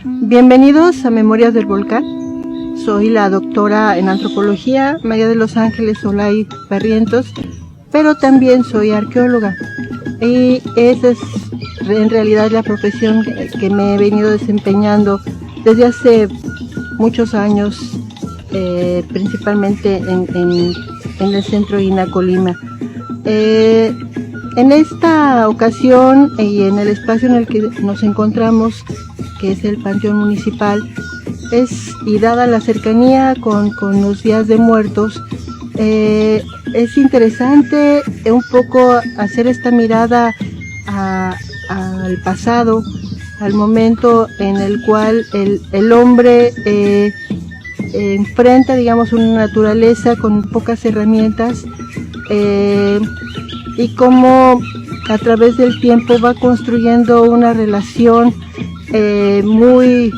Bienvenidos a Memorias del Volcán. Soy la doctora en antropología María de los Ángeles Olay Barrientos, pero también soy arqueóloga. Y esa es en realidad la profesión que me he venido desempeñando desde hace muchos años, principalmente en el centro de INAH Colima. En esta ocasión y en el espacio en el que nos encontramos, que es el Panteón Municipal, y dada la cercanía con los días de muertos, es interesante un poco hacer esta mirada al pasado, al momento en el cual el hombre enfrenta, digamos, una naturaleza con pocas herramientas, y cómo a través del tiempo va construyendo una relación muy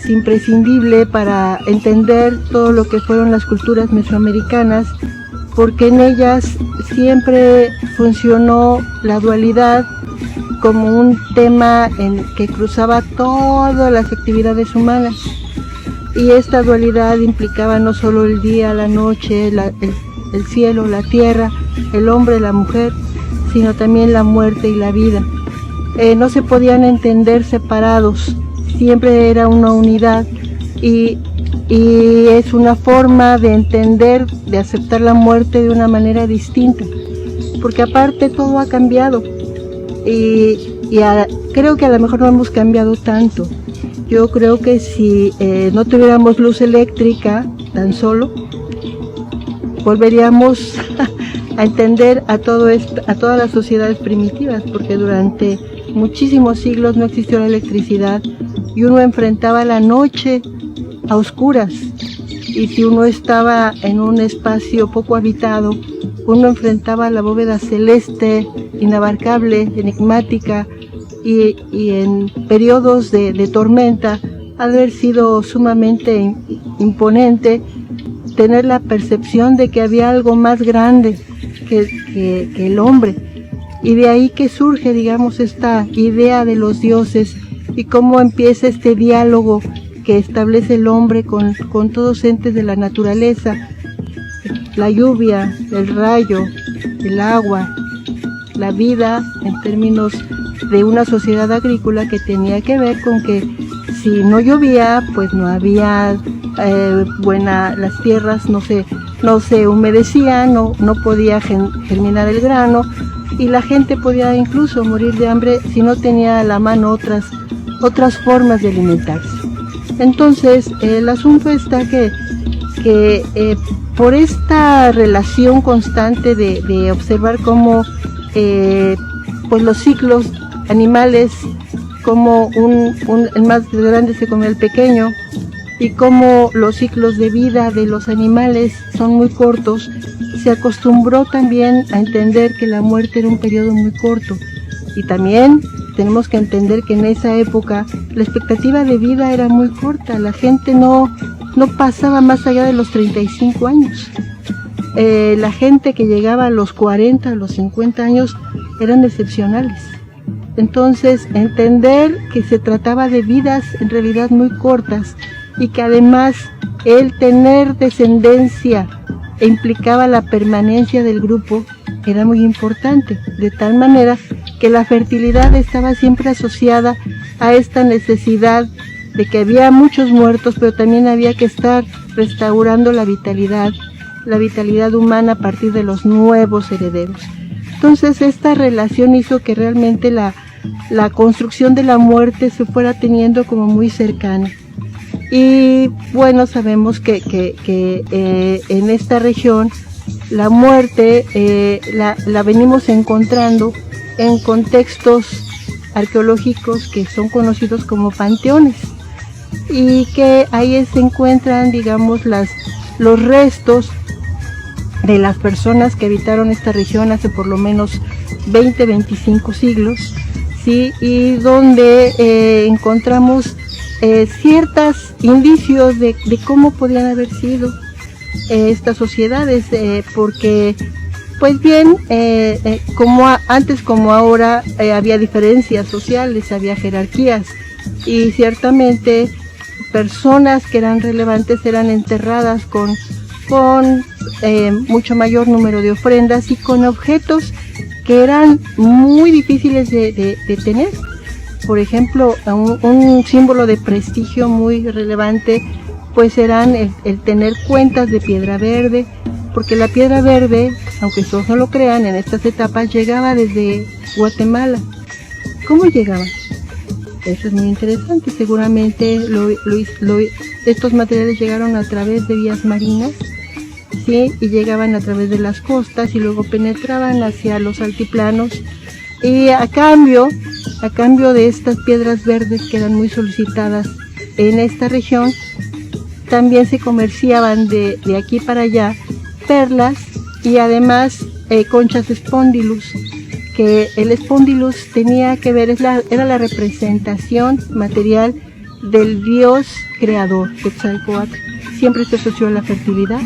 imprescindible para entender todo lo que fueron las culturas mesoamericanas, porque en ellas siempre funcionó la dualidad como un tema que cruzaba todas las actividades humanas, y esta dualidad implicaba no solo el día, la noche, el cielo, la tierra, el hombre, la mujer, sino también la muerte y la vida. No se podían entender separados, siempre era una unidad, y es una forma de entender, de aceptar la muerte de una manera distinta, porque aparte todo ha cambiado, creo que a lo mejor no hemos cambiado tanto. Yo creo que si no tuviéramos luz eléctrica tan solo, volveríamos a entender a todas las sociedades primitivas, porque durante muchísimos siglos no existió la electricidad y uno enfrentaba la noche a oscuras, y si uno estaba en un espacio poco habitado, uno enfrentaba la bóveda celeste, inabarcable, enigmática, y en periodos de tormenta ha de haber sido sumamente imponente tener la percepción de que había algo más grande que el hombre, y de ahí que surge, digamos, esta idea de los dioses y cómo empieza este diálogo que establece el hombre con todos entes de la naturaleza, la lluvia, el rayo, el agua, la vida, en términos de una sociedad agrícola que tenía que ver con que si no llovía, pues no había las tierras no se humedecían, no podía germinar el grano, y la gente podía incluso morir de hambre si no tenía a la mano otras formas de alimentarse. Entonces el asunto está que por esta relación constante de observar cómo los ciclos animales, como el más grande se come al pequeño, y cómo los ciclos de vida de los animales son muy cortos, se acostumbró también a entender que la muerte era un periodo muy corto. Y también tenemos que entender que en esa época la expectativa de vida era muy corta, la gente no pasaba más allá de los 35 años. La gente que llegaba a los 40, a los 50 años eran excepcionales. Entonces, entender que se trataba de vidas en realidad muy cortas, y que además el tener descendencia implicaba la permanencia del grupo, era muy importante, de tal manera que la fertilidad estaba siempre asociada a esta necesidad de que había muchos muertos, pero también había que estar restaurando la vitalidad humana a partir de los nuevos herederos. Entonces esta relación hizo que realmente la construcción de la muerte se fuera teniendo como muy cercana. Y bueno, sabemos que en esta región la muerte la venimos encontrando en contextos arqueológicos que son conocidos como panteones, y que ahí se encuentran, digamos, los restos de las personas que habitaron esta región hace por lo menos 20-25 siglos, ¿sí? Y donde encontramos ciertos indicios de cómo podían haber sido estas sociedades, porque pues bien, como antes como ahora había diferencias sociales, había jerarquías, y ciertamente personas que eran relevantes eran enterradas con mucho mayor número de ofrendas y con objetos que eran muy difíciles de tener. Por ejemplo, un símbolo de prestigio muy relevante pues eran el tener cuentas de piedra verde, porque la piedra verde, aunque todos no lo crean, en estas etapas llegaba desde Guatemala. ¿Cómo llegaba? Eso es muy interesante. Seguramente estos materiales llegaron a través de vías marinas, ¿sí? Y llegaban a través de las costas y luego penetraban hacia los altiplanos. Y a cambio de estas piedras verdes que eran muy solicitadas en esta región, también se comerciaban de aquí para allá perlas y además conchas Spondylus, que el Spondylus tenía que ver, era la representación material del dios creador, Quetzalcóatl. Siempre se asoció a la fertilidad,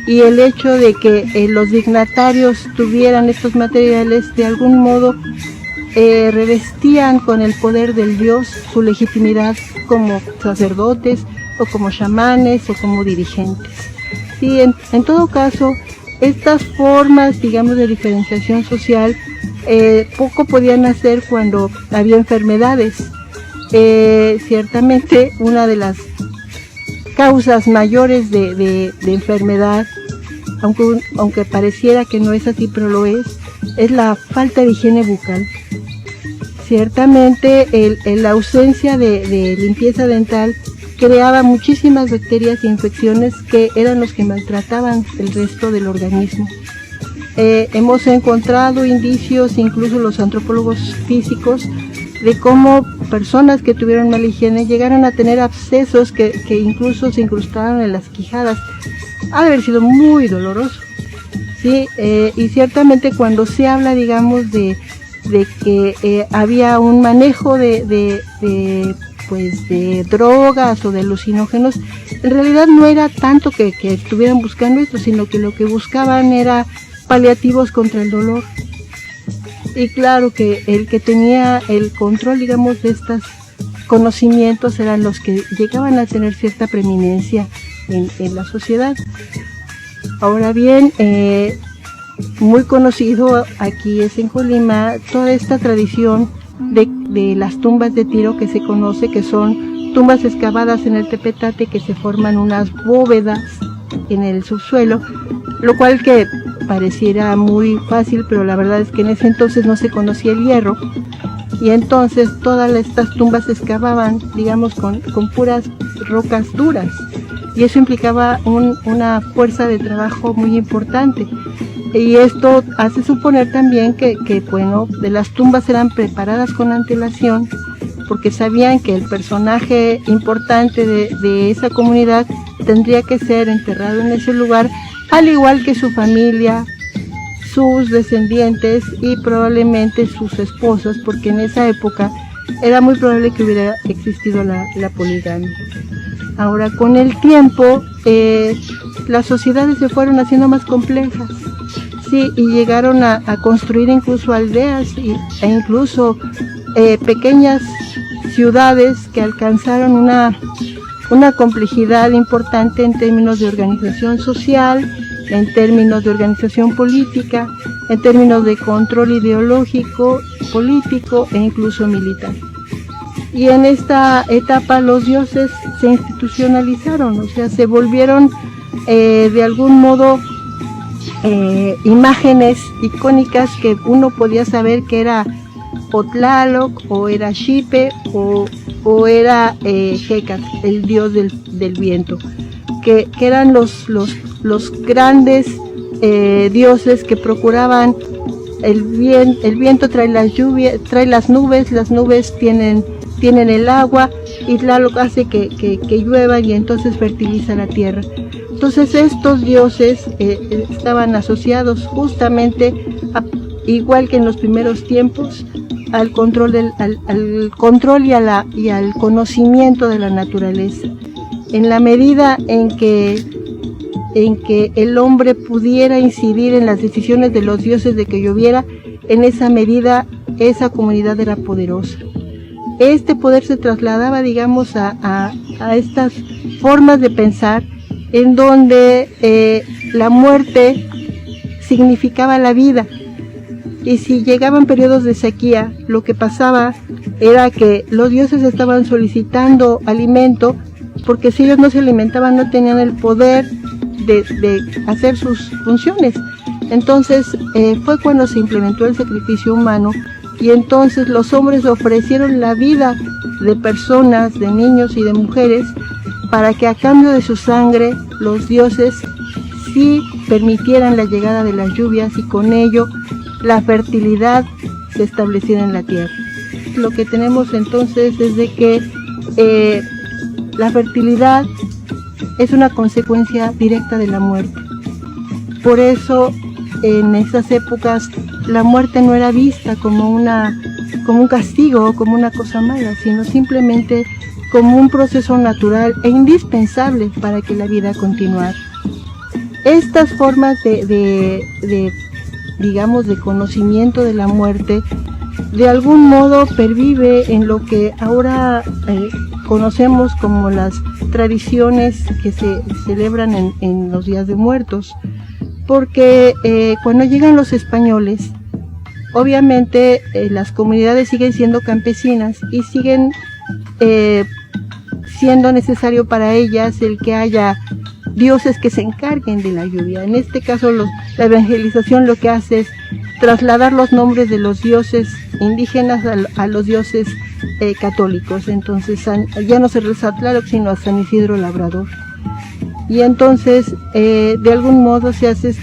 y el hecho de que los dignatarios tuvieran estos materiales de algún modo revestían con el poder del dios su legitimidad como sacerdotes o como chamanes o como dirigentes. Sí, en todo caso, estas formas, digamos, de diferenciación social poco podían hacer cuando había enfermedades. Ciertamente una de las causas mayores de enfermedad, aunque pareciera que no es así, pero lo es la falta de higiene bucal. Ciertamente la ausencia de limpieza dental creaba muchísimas bacterias e infecciones que eran los que maltrataban el resto del organismo. Hemos encontrado indicios, incluso los antropólogos físicos, de cómo personas que tuvieron mala higiene llegaron a tener abscesos que incluso se incrustaron en las quijadas. Ha de haber sido muy doloroso, ¿sí? Y ciertamente cuando se habla, digamos, de que había un manejo de drogas o de alucinógenos, en realidad no era tanto que estuvieran buscando esto, sino que lo que buscaban era paliativos contra el dolor. Y claro que el que tenía el control, digamos, de estos conocimientos eran los que llegaban a tener cierta preeminencia en la sociedad. Ahora bien, muy conocido aquí es en Colima toda esta tradición de las tumbas de tiro que se conoce, que son tumbas excavadas en el tepetate, que se forman unas bóvedas en el subsuelo, lo cual que pareciera muy fácil, pero la verdad es que en ese entonces no se conocía el hierro, y entonces todas estas tumbas se excavaban, digamos, con puras rocas duras, y eso implicaba una fuerza de trabajo muy importante. Y esto hace suponer también que bueno, de las tumbas eran preparadas con antelación, porque sabían que el personaje importante de esa comunidad tendría que ser enterrado en ese lugar, al igual que su familia, sus descendientes y probablemente sus esposas, porque en esa época era muy probable que hubiera existido la poligamia. Ahora, con el tiempo, las sociedades se fueron haciendo más complejas, sí, y llegaron a construir incluso aldeas e incluso pequeñas ciudades que alcanzaron una complejidad importante en términos de organización social, en términos de organización política, en términos de control ideológico, político e incluso militar. Y en esta etapa los dioses se institucionalizaron, o sea, se volvieron de algún modo imágenes icónicas que uno podía saber que era o Tlaloc, o era Xipe, o era Hécate, el dios del viento, que eran los grandes dioses que procuraban el viento trae las lluvias, trae las nubes tienen el agua, y Tlaloc hace que llueva y entonces fertiliza la tierra. Entonces estos dioses estaban asociados justamente, igual que en los primeros tiempos, al control y al conocimiento de la naturaleza. En la medida en que el hombre pudiera incidir en las decisiones de los dioses de que lloviera, en esa medida esa comunidad era poderosa. este poder se trasladaba, digamos, a estas formas de pensar en donde la muerte significaba la vida. Y si llegaban periodos de sequía, lo que pasaba era que los dioses estaban solicitando alimento, porque si ellos no se alimentaban no tenían el poder de hacer sus funciones. Entonces fue cuando se implementó el sacrificio humano, y entonces los hombres ofrecieron la vida de personas, de niños y de mujeres, para que a cambio de su sangre los dioses sí permitieran la llegada de las lluvias y con ello la fertilidad se estableciera en la tierra. Lo que tenemos entonces es de que la fertilidad es una consecuencia directa de la muerte. Por eso en esas épocas la muerte no era vista como un castigo o como una cosa mala, sino simplemente como un proceso natural e indispensable para que la vida continuara. Estas formas digamos, de conocimiento de la muerte, de algún modo pervive en lo que ahora conocemos como las tradiciones que se celebran en los días de muertos, porque cuando llegan los españoles, obviamente las comunidades siguen siendo campesinas y siguen siendo necesario para ellas el que haya dioses que se encarguen de la lluvia. En este caso la evangelización lo que hace es trasladar los nombres de los dioses indígenas a los dioses católicos. Entonces ya no se reza a Tlaloc sino a San Isidro Labrador. Y entonces de algún modo se hace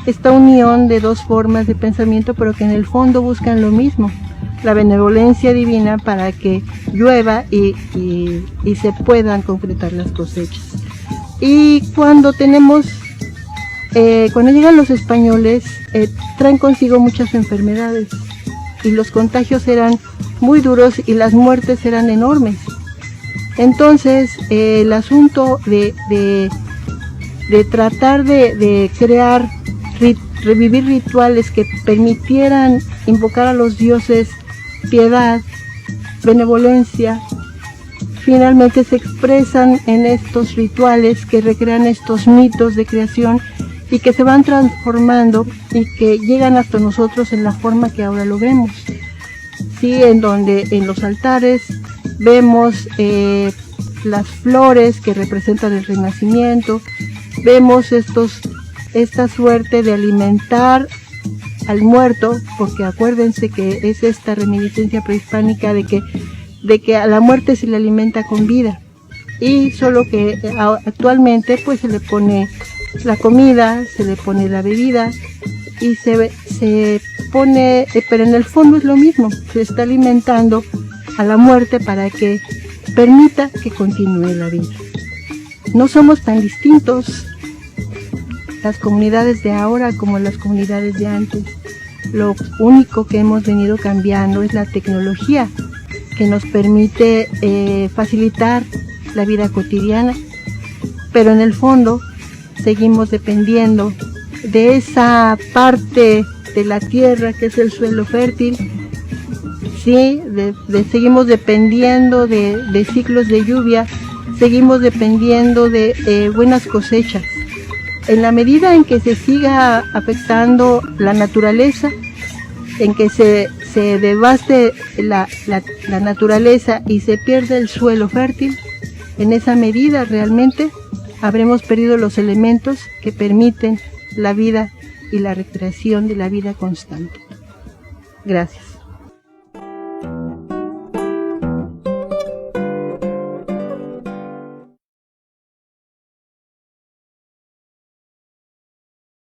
esta unión de dos formas de pensamiento, pero que en el fondo buscan lo mismo: la benevolencia divina para que llueva y se puedan concretar las cosechas. Y cuando llegan los españoles, traen consigo muchas enfermedades y los contagios eran muy duros y las muertes eran enormes. Entonces el asunto de tratar de crear, revivir rituales que permitieran invocar a los dioses piedad, benevolencia, finalmente se expresan en estos rituales que recrean estos mitos de creación y que se van transformando y que llegan hasta nosotros en la forma que ahora lo vemos. Sí, en donde en los altares vemos las flores que representan el renacimiento, vemos esta suerte de alimentar al muerto, porque acuérdense que es esta reminiscencia prehispánica de que a la muerte se le alimenta con vida, y solo que actualmente pues se le pone la comida, se le pone la bebida y se pone, pero en el fondo es lo mismo, se está alimentando a la muerte para que permita que continúe la vida. No somos tan distintos las comunidades de ahora como las comunidades de antes. Lo único que hemos venido cambiando es la tecnología, que nos permite facilitar la vida cotidiana, pero en el fondo seguimos dependiendo de esa parte de la tierra que es el suelo fértil. Sí, seguimos dependiendo de ciclos de lluvia, seguimos dependiendo de buenas cosechas. En la medida en que se siga afectando la naturaleza, en que se devaste la naturaleza y se pierde el suelo fértil, en esa medida realmente habremos perdido los elementos que permiten la vida y la recreación de la vida constante. Gracias.